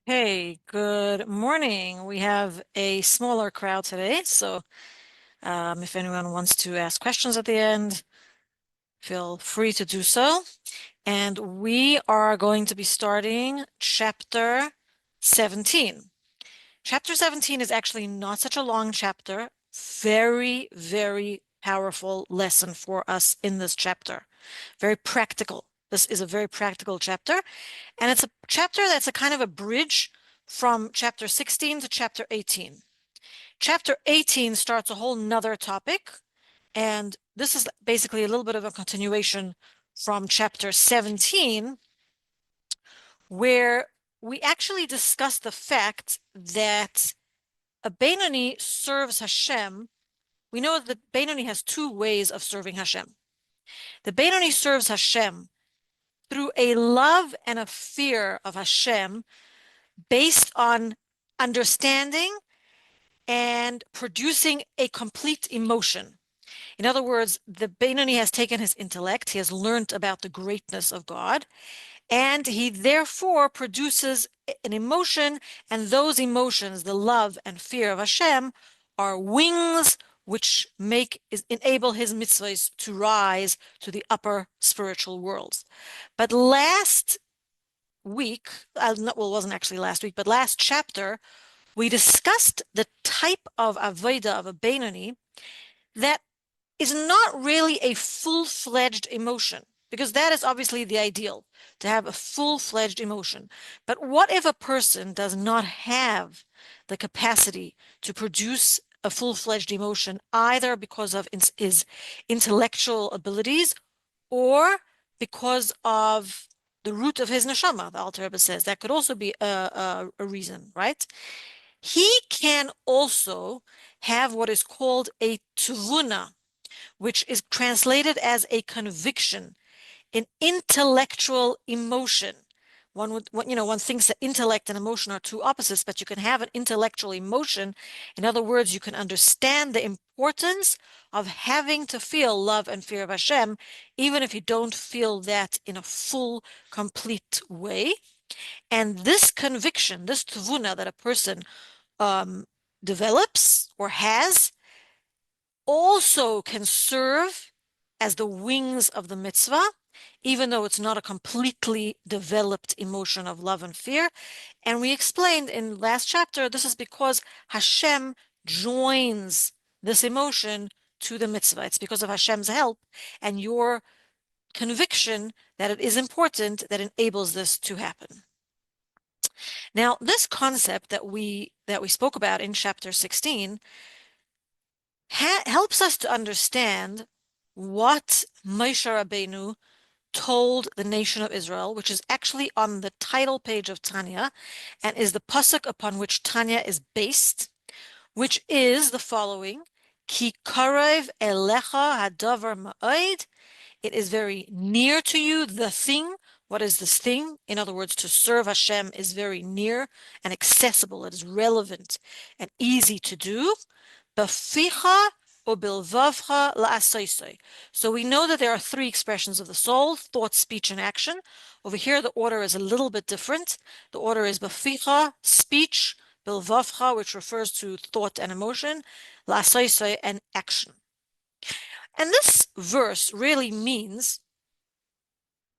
Hey, good morning. We have a smaller crowd today, so if anyone wants to ask questions at the end, feel free to do so. And we are going to be starting chapter 17. Chapter 17 is actually not such a long chapter. Very, very powerful lesson for us in this chapter. Very practical. This is a very practical chapter. And it's a chapter that's a kind of a bridge from chapter 16 to chapter 18. Chapter 18 starts a whole nother topic, and this is basically a little bit of a continuation from chapter 17, where we actually discuss the fact that a Benoni serves Hashem. We know that Benoni has two ways of serving Hashem. The Benoni serves Hashem through a love and a fear of Hashem based on understanding and producing a complete emotion. In other words, the Benoni has taken his intellect, he has learned about the greatness of God, and he therefore produces an emotion, and those emotions, the love and fear of Hashem, are wings which enable his mitzvahs to rise to the upper spiritual worlds. But last week, it wasn't actually last week, but last chapter, we discussed the type of avodah of a Benoni that is not really a full-fledged emotion, because that is obviously the ideal, to have a full-fledged emotion. But what if a person does not have the capacity to produce a full-fledged emotion, either because of his intellectual abilities or because of the root of his neshama? The Alter Rebbe says that could also be a reason, right? He can also have what is called a tvuna, which is translated as a conviction, an intellectual emotion. One thinks that intellect and emotion are two opposites, but you can have an intellectual emotion. In other words, you can understand the importance of having to feel love and fear of Hashem, even if you don't feel that in a full, complete way. And this conviction, this tvuna that a person develops or has, also can serve as the wings of the mitzvah, even though it's not a completely developed emotion of love and fear. And we explained in last chapter, this is because Hashem joins this emotion to the mitzvah. It's because of Hashem's help and your conviction that it is important that enables this to happen. Now, this concept that we spoke about in chapter 16 helps us to understand what Moshe Rabbeinu told the nation of Israel, which is actually on the title page of Tanya, and is the pasuk upon which Tanya is based, which is the following: Ki karev elecha hadavar ma'od. It is very near to you, the thing. What is this thing? In other words, to serve Hashem is very near and accessible. It is relevant and easy to do. Baficha or bilvavcha la'asoisoi. So we know that there are three expressions of the soul: thought, speech, and action. Over here, the order is a little bit different. The order is baficha, speech; bilvavcha, which refers to thought and emotion; la'asoisoi, and action. And this verse really means,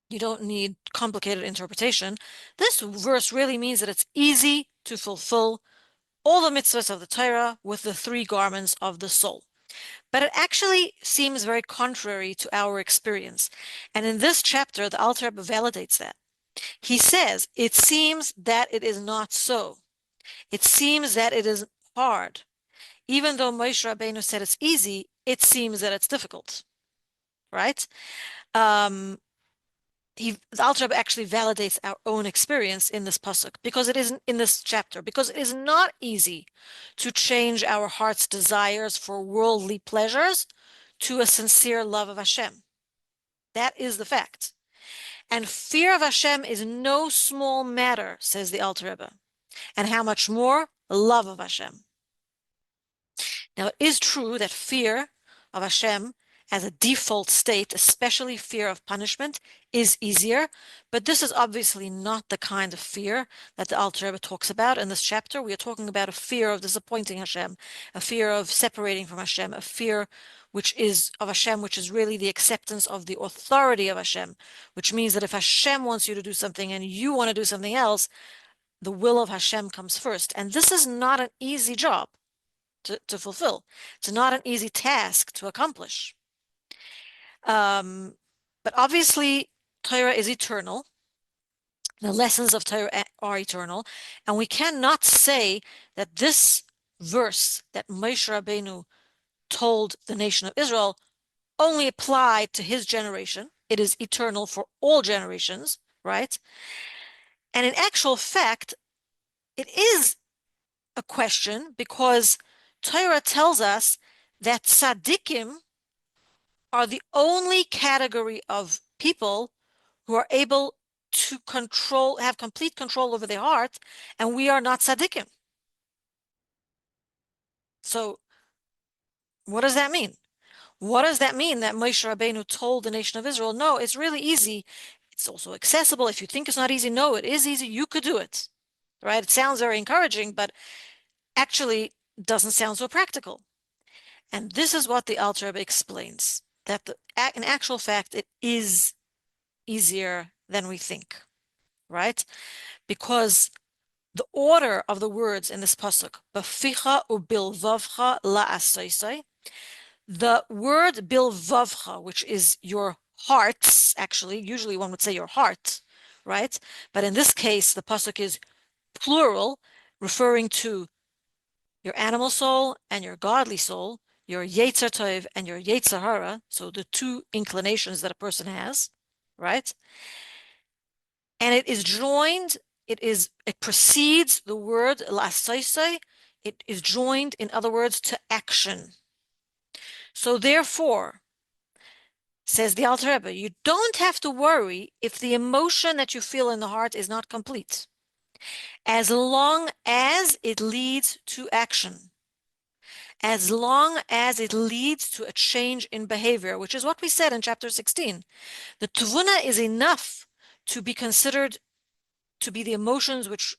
you don't need complicated interpretation. This verse really means that it's easy to fulfill all the mitzvahs of the Torah with the three garments of the soul. But it actually seems very contrary to our experience. And in this chapter, the Alter Rebbe validates that. He says, it seems that it is not so. It seems that it is hard. Even though Moshe Rabbeinu said it's easy, it seems that it's difficult, right? The Alter Rebbe actually validates our own experience in this pasuk, because it isn't in this chapter, because it is not easy to change our heart's desires for worldly pleasures to a sincere love of Hashem. That is the fact. And fear of Hashem is no small matter, says the Alter Rebbe. And how much more love of Hashem. Now, it is true that fear of Hashem as a default state, especially fear of punishment, is easier. But this is obviously not the kind of fear that the Alter Rebbe talks about in this chapter. We are talking about a fear of disappointing Hashem, a fear of separating from Hashem, a fear which is of Hashem, which is really the acceptance of the authority of Hashem, which means that if Hashem wants you to do something and you want to do something else, the will of Hashem comes first. And this is not an easy job to fulfill. It's not an easy task to accomplish. But obviously, Torah is eternal. The lessons of Torah are eternal. And we cannot say that this verse that Moshe Rabbeinu told the nation of Israel only applied to his generation. It is eternal for all generations, right? And in actual fact, it is a question because Torah tells us that tzaddikim are the only category of people who are able to have complete control over their heart, and we are not tzaddikim. So what does that mean? What does that mean that Moshe Rabbeinu told the nation of Israel, no, it's really easy. It's also accessible. If you think it's not easy, no, it is easy. You could do it, right? It sounds very encouraging, but actually doesn't sound so practical. And this is what the Alter Rebbe explains, that in actual fact, it is easier than we think, right? Because the order of the words in this pasuk, Baficha ubilvavcha la'asoisai, the word bilvavcha, which is your hearts, actually, usually one would say your heart, right? But in this case, the pasuk is plural, referring to your animal soul and your godly soul, your Yetzer Tov and your Yetzer Hara, so the two inclinations that a person has, right? And it is joined, it precedes the word lasaisai, it is joined, in other words, to action. So therefore, says the Alter Rebbe, you don't have to worry if the emotion that you feel in the heart is not complete, as long as it leads to action. As long as it leads to a change in behavior, which is what we said in chapter 16. The tevuna is enough to be considered to be the emotions which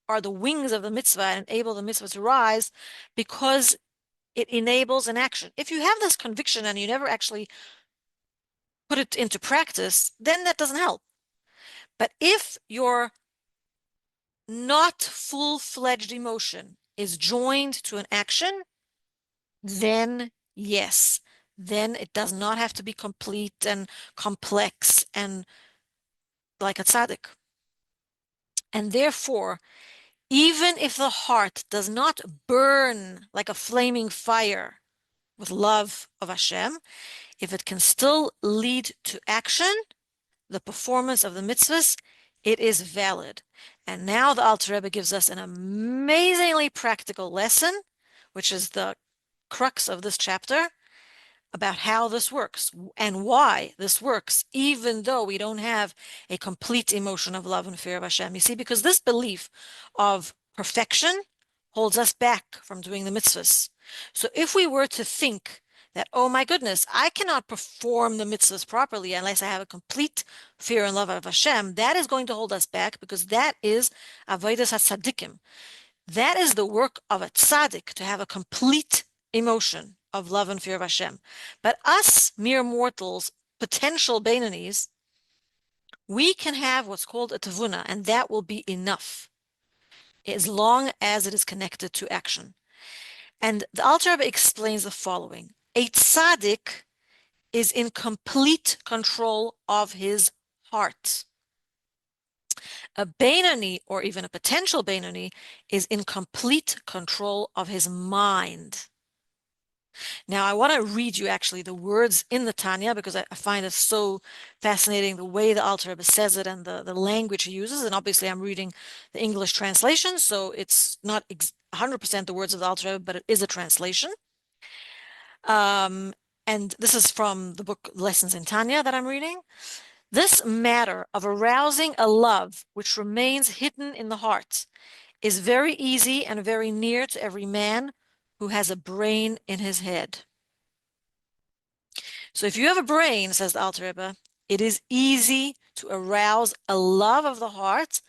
are the wings of the mitzvah and enable the mitzvah to rise because it enables an action. If you have this conviction and you never actually put it into practice, then that doesn't help. But if your not full-fledged emotion is joined to an action, then yes, then it does not have to be complete and complex and like a tzaddik. And therefore, even if the heart does not burn like a flaming fire with love of Hashem, if it can still lead to action, the performance of the mitzvahs, it is valid. And now the Alter Rebbe gives us an amazingly practical lesson, which is the crux of this chapter, about how this works and why this works, even though we don't have a complete emotion of love and fear of Hashem. You see, because this belief of perfection holds us back from doing the mitzvahs. So if we were to think that, oh my goodness, I cannot perform the mitzvahs properly unless I have a complete fear and love of Hashem, that is going to hold us back because that is avodas hatzadikim. That is the work of a tzaddik, to have a complete emotion of love and fear of Hashem. But us, mere mortals, potential Beinonis, we can have what's called a tevuna, and that will be enough, as long as it is connected to action. And the Alter Rebbe explains the following. A tzaddik is in complete control of his heart. A Beinoni, or even a potential Beinoni, is in complete control of his mind. Now, I want to read you actually the words in the Tanya because I find it so fascinating the way the Alter Rebbe says it and the language he uses. And obviously, I'm reading the English translation, so it's not 100% the words of the Alter Rebbe, but it is a translation. And this is from the book Lessons in Tanya that I'm reading. This matter of arousing a love which remains hidden in the heart is very easy and very near to every man who has a brain in his head. So if you have a brain, says the Alter Rebbe, it is easy to arouse a love of the heart,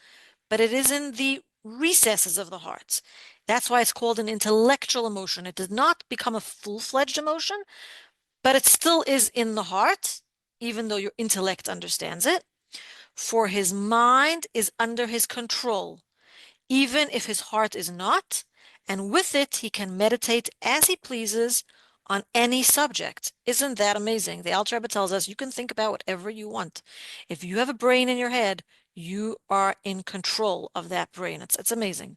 but it is in the recesses of the heart. That's why it's called an intellectual emotion. It does not become a full-fledged emotion, but it still is in the heart, even though your intellect understands it. For his mind is under his control, even if his heart is not, and with it he can meditate as he pleases on any subject. Isn't that amazing? The Alter Rebbe tells us you can think about whatever you want. If you have a brain in your head, you are in control of that brain. It's amazing.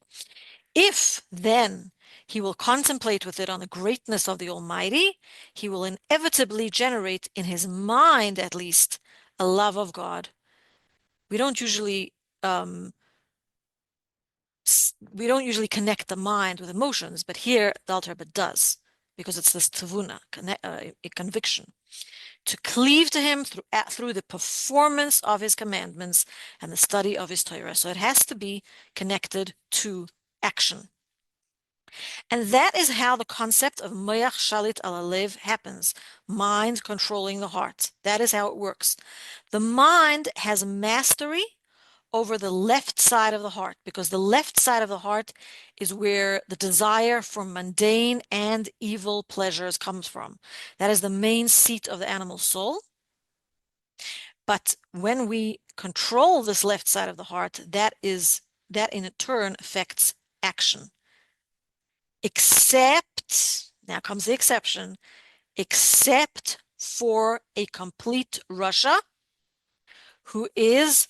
If then he will contemplate with it on the greatness of the Almighty, he will inevitably generate in his mind, at least, a love of God. We don't usually um, we don't usually connect the mind with emotions, but here the Alter Rebbe does, because it's this tavuna, a conviction, to cleave to him through the performance of his commandments and the study of his Torah. So it has to be connected to action. And that is how the concept of moyach shalit al halev happens, mind controlling the heart. That is how it works. The mind has mastery over the left side of the heart, because the left side of the heart is where the desire for mundane and evil pleasures comes from. That is the main seat of the animal soul. But when we control this left side of the heart, that in turn affects action. Except, now comes the exception, except for a complete Rasha who is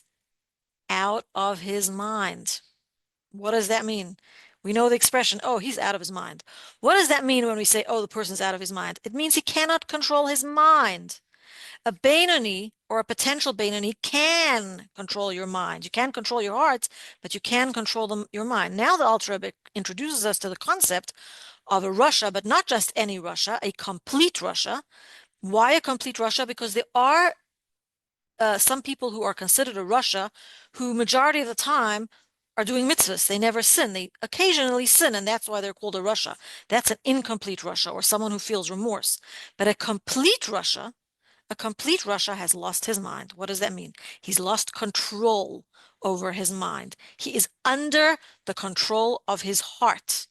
out of his mind. What does that mean? We know the expression, oh, he's out of his mind. What does that mean when we say, oh, the person's out of his mind? It means he cannot control his mind. A Beinoni or a potential Beinoni can control your mind. You can control your heart, but you can control your mind. Now the Alter Rebbe introduces us to the concept of a Rasha, but not just any Rasha, a complete Rasha. Why a complete Rasha? Because there are some people who are considered a Rasha who majority of the time are doing mitzvahs. They never sin. They occasionally sin, and that's why they're called a Rasha. That's an incomplete Rasha, or someone who feels remorse. But a complete Rasha has lost his mind. What does that mean? He's lost control over his mind. He is under the control of his heart.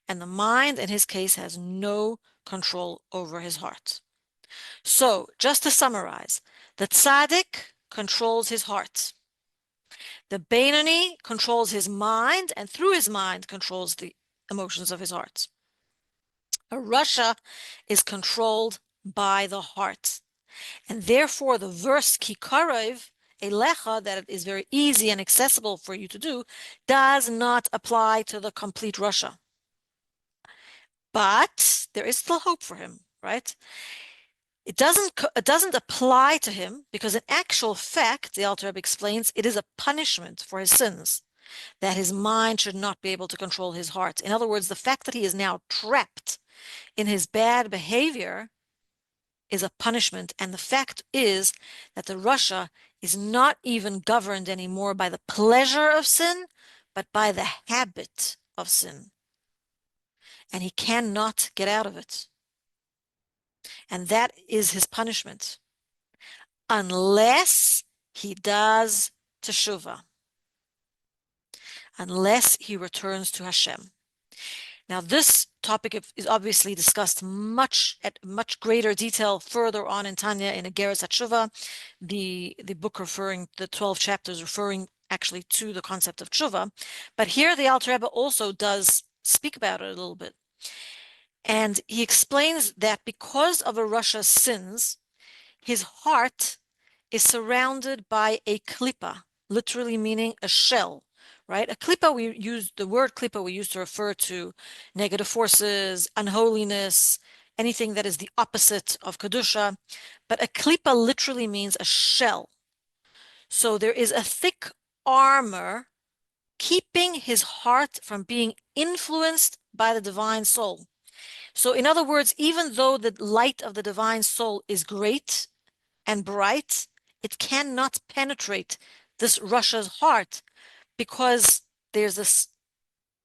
And the mind, in his case, has no control over his heart. So, just to summarize, the tzaddik controls his heart. The Beinoni controls his mind, and through his mind controls the emotions of his heart. A Rasha is controlled by the heart. And therefore, the verse ki karev elecha, that it is very easy and accessible for you to do, does not apply to the complete Rasha. But there is still hope for him, right? It doesn't apply to him because in actual fact, the Alter Rebbe explains, it is a punishment for his sins, that his mind should not be able to control his heart. In other words, the fact that he is now trapped in his bad behavior is a punishment. And the fact is that the Rasha is not even governed anymore by the pleasure of sin, but by the habit of sin. And he cannot get out of it. And that is his punishment. Unless he does teshuvah. Unless he returns to Hashem. Now, this topic is obviously discussed at much greater detail further on in Tanya in Igeres HaTshuva, the book referring, the 12 chapters referring actually to the concept of tshuva. But here the Alter Rebbe also does speak about it a little bit. And he explains that because of a Rasha's sins, his heart is surrounded by a klipa, literally meaning a shell, right? A klipa, the word klipa we use to refer to negative forces, unholiness, anything that is the opposite of kedusha. But a klipa literally means a shell. So there is a thick armor keeping his heart from being influenced by the divine soul. So in other words, even though the light of the divine soul is great and bright, it cannot penetrate this Rasha's heart because there's this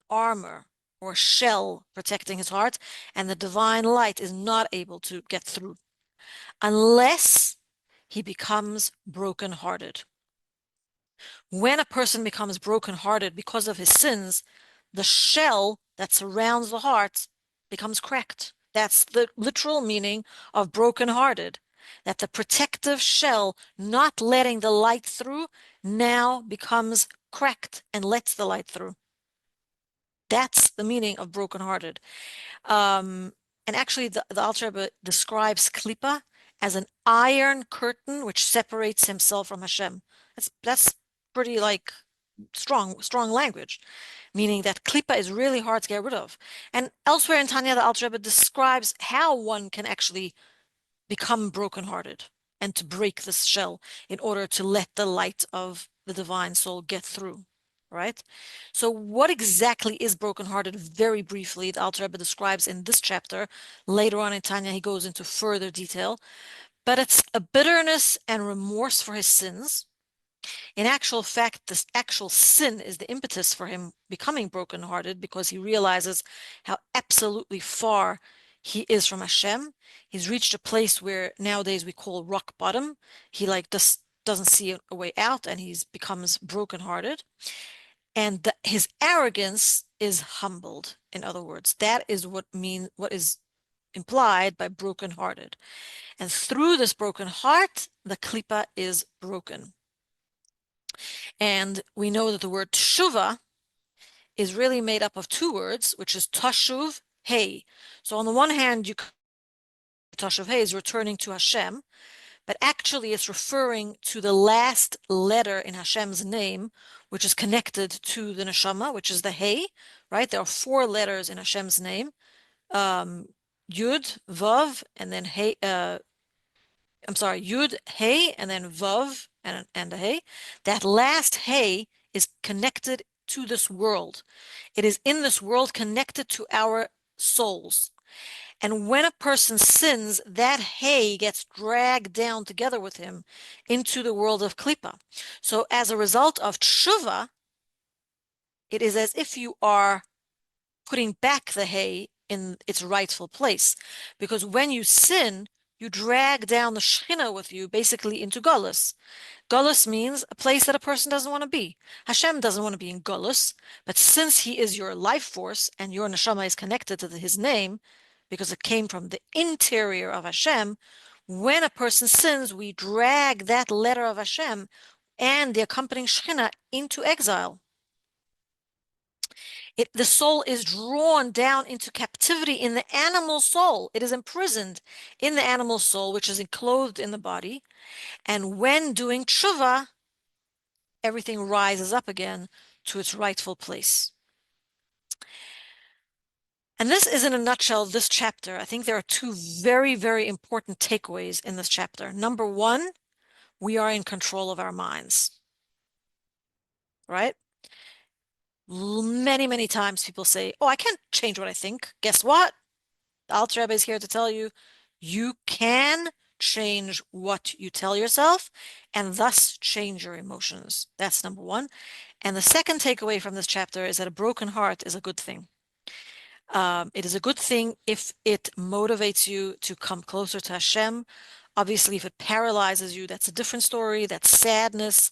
armor or shell protecting his heart, and the divine light is not able to get through. unless he becomes brokenhearted. When a person becomes brokenhearted because of his sins, the shell that surrounds the heart becomes cracked. That's the literal meaning of brokenhearted. That the protective shell not letting the light through now becomes cracked and lets the light through. That's the meaning of brokenhearted. And actually, the Alter Rebbe describes klipa as an iron curtain which separates himself from Hashem. That's pretty like strong language, meaning that klipa is really hard to get rid of. And elsewhere in Tanya, the Alter Rebbe describes how one can actually become brokenhearted and to break this shell in order to let the light of the divine soul get through. Right? So what exactly is brokenhearted? Very briefly, the Alter Rebbe describes in this chapter. Later on in Tanya, he goes into further detail. But it's a bitterness and remorse for his sins. In actual fact, this actual sin is the impetus for him becoming brokenhearted because he realizes how absolutely far he is from Hashem. He's reached a place where nowadays we call rock bottom. He like just doesn't see a way out and he becomes brokenhearted. And his arrogance is humbled. In other words, that is what is implied by brokenhearted. And through this broken heart, the klipa is broken. And we know that the word teshuva is really made up of two words, which is tashuv, hey. So on the one hand, tashuv hey is returning to Hashem, but actually it's referring to the last letter in Hashem's name, which is connected to the neshama, which is the hey, right? There are four letters in Hashem's name, Yud, Vav, and then hey, I'm sorry, Yud, Hey, and then Vav, and a Hey. That last Hey is connected to this world. It is in this world connected to our souls. And when a person sins, that Hey gets dragged down together with him into the world of Klipa. So as a result of Tshuva, it is as if you are putting back the Hey in its rightful place. Because when you sin, you drag down the Shekhinah with you, basically into Golus. Golus means a place that a person doesn't want to be. Hashem doesn't want to be in Golus, but since he is your life force and your neshama is connected to his name, because it came from the interior of Hashem, when a person sins, we drag that letter of Hashem and the accompanying Shekhinah into exile. The soul is drawn down into captivity in the animal soul. It is imprisoned in the animal soul, which is enclosed in the body. And when doing tshuva, everything rises up again to its rightful place. And this is in a nutshell this chapter. I think there are two very, very important takeaways in this chapter. Number one, we are in control of our minds, right? Many, many times people say, oh, I can't change what I think. Guess what? The Alter Rebbe is here to tell you, you can change what you tell yourself and thus change your emotions. That's number one. And the second takeaway from this chapter is that a broken heart is a good thing. It is a good thing if it motivates you to come closer to Hashem. Obviously, if it paralyzes you, that's a different story. That's sadness,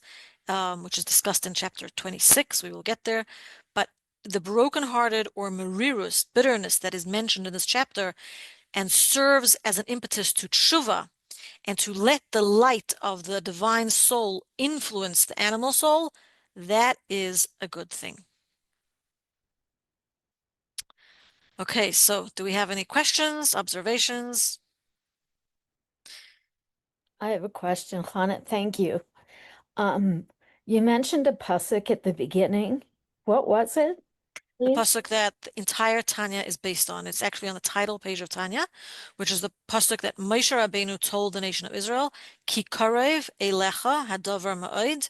which is discussed in chapter 26. We will get there. But the brokenhearted or merirus, bitterness that is mentioned in this chapter and serves as an impetus to tshuva and to let the light of the divine soul influence the animal soul, that is a good thing. Okay, so do we have any questions, observations? I have a question, Hannah. Thank you. You mentioned a pasuk at the beginning. What was it, The please? pasuk that the entire Tanya is based on. It's actually on the title page of Tanya, which is the pasuk that Moshe Rabbeinu told the nation of Israel, Ki karev elecha hadavar ma'od.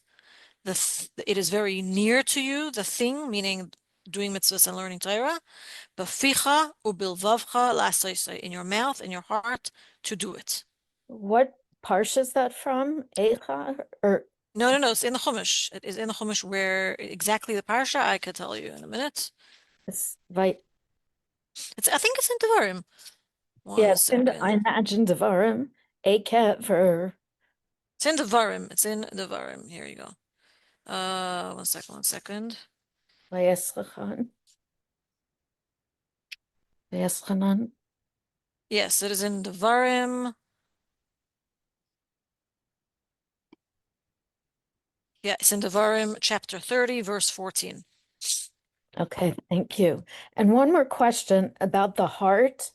It is very near to you, the thing, meaning doing mitzvahs and learning Torah. B'ficha ubilvavcha la'asosei, in your mouth, in your heart, to do it. What parsha is that from? Eicha or No, it's in the Chumash. It is in the Chumash where exactly the parsha I could tell you in a minute. it's right? I think it's in Devarim. One Yes, and I second. imagine Devarim. Akever. It's in Devarim. It's in Devarim. Here you go. One second, one second. Vayeschachan. Vayechanan. Yes, it is in Devarim. Yeah, it's in Devarim, chapter 30, verse 14. Okay, thank you. And one more question about the heart.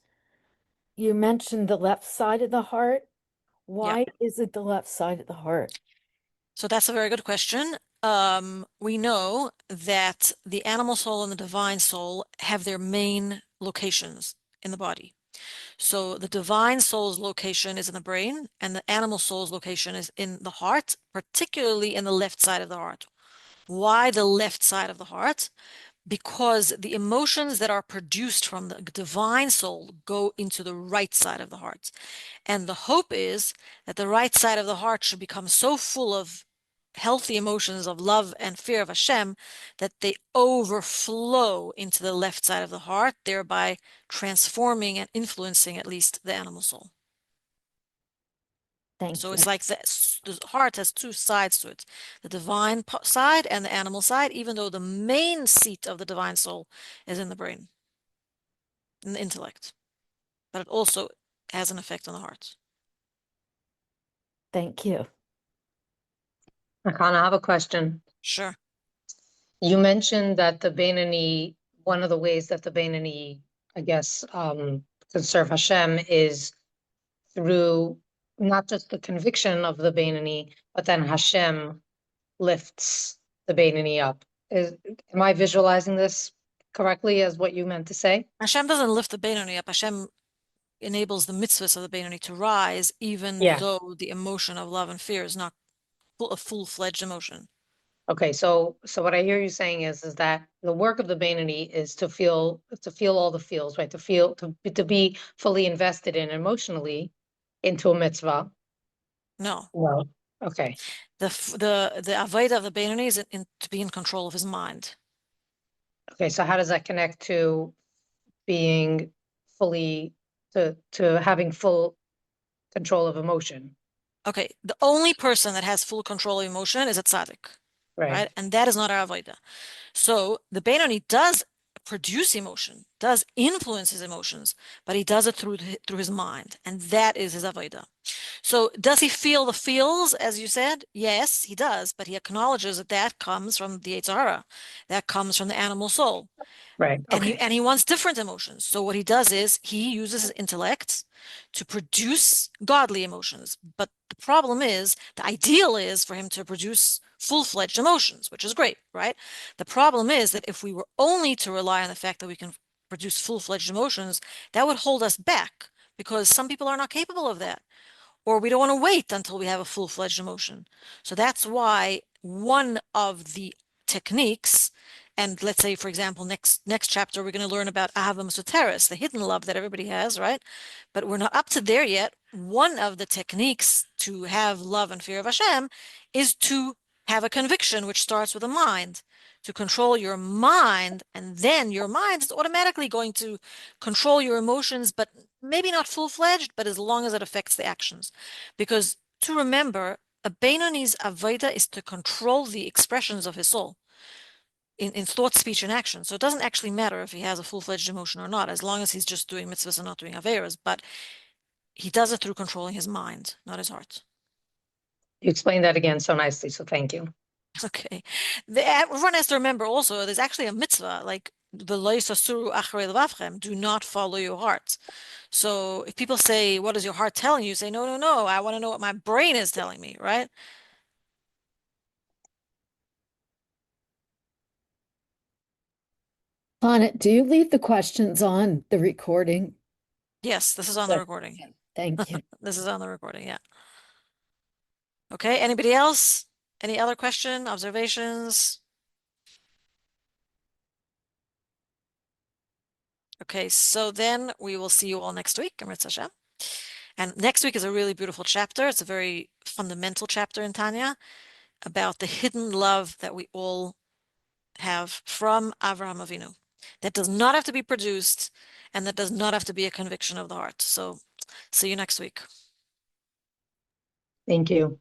You mentioned the left side of the heart. Yeah. Why is it the left side of the heart? So that's a very good question. We know that the animal soul and the divine soul have their main locations in the body. So the divine soul's location is in the brain, and the animal soul's location is in the heart, particularly in the left side of the heart. Why the left side of the heart? Because the emotions that are produced from the divine soul go into the right side of the heart. And the hope is that the right side of the heart should become so full of healthy emotions of love and fear of Hashem that they overflow into the left side of the heart, thereby transforming and influencing at least the animal soul. Thank So you. it's like the heart has two sides to it, the divine side and the animal side, even though the main seat of the divine soul is in the brain, in the intellect. But it also has an effect on the heart. Thank you. Akana, I have a question. Sure. You mentioned that the Beinani, one of the ways that the Beinani, I guess, can serve Hashem is through not just the conviction of the Beinani, but then Hashem lifts the Beinani up. Am I visualizing this correctly as what you meant to say? Hashem doesn't lift the Benoni up. Hashem enables the mitzvahs of the Benoni to rise, even Yeah. though the emotion of love and fear is not a full-fledged emotion. Okay, so what I hear you saying is that the work of the Beinani is to feel all the feels, right? To be fully invested in emotionally into a mitzvah. No. Well, okay, The avodah of the Benoni is to be in control of his mind. okay. So how does that connect to being fully to having full control of emotion? Okay, the only person that has full control of emotion is a tzaddik, Right, right? And that is not our avodah. So the Benoni does produce emotion, does influence his emotions, but he does it through his mind, and that is his avodah. So does he feel the feels, as you said? Yes, he does, but he acknowledges that that comes from the Yetzer Hara, that comes from the animal soul. right. And Okay, he wants different emotions. So what he does is he uses his intellect to produce godly emotions. But the problem is, the ideal is for him to produce full-fledged emotions, which is great, right? The problem is that if we were only to rely on the fact that we can produce full-fledged emotions, that would hold us back because some people are not capable of that, or we don't want to wait until we have a full-fledged emotion. So that's why one of the techniques, and let's say, for example, next chapter, we're going to learn about Ahava Mesoteres, the hidden love that everybody has, right? But we're not up to there yet. One of the techniques to have love and fear of Hashem is to have a conviction, which starts with a mind, to control your mind, and then your mind is automatically going to control your emotions, but maybe not full-fledged, but as long as it affects the actions. Because to remember, a Benoni's avodah is to control the expressions of his soul in thought, speech, and action. So it doesn't actually matter if he has a full-fledged emotion or not, as long as he's just doing mitzvahs and not doing averas. But he does it through controlling his mind, not his heart. you explained that again so nicely, so thank you. Okay. Everyone has to remember also, there's actually a mitzvah, like the lo yisasuru acharei levavchem, do not follow your heart. So if people say, what is your heart telling you? Say, no, no, no, I want to know what my brain is telling me, right? Sonnet, do you leave the questions on the recording? Yes, this is on the Good. recording. Thank you. This is on the recording, yeah. Okay, anybody else? Any other question, observations? Okay, so then we will see you all next week, Amrit Hashem. And next week is a really beautiful chapter. It's a very fundamental chapter in Tanya about the hidden love that we all have from Avraham Avinu. That does not have to be produced, and that does not have to be a conviction of the heart. So see you next week. Thank you.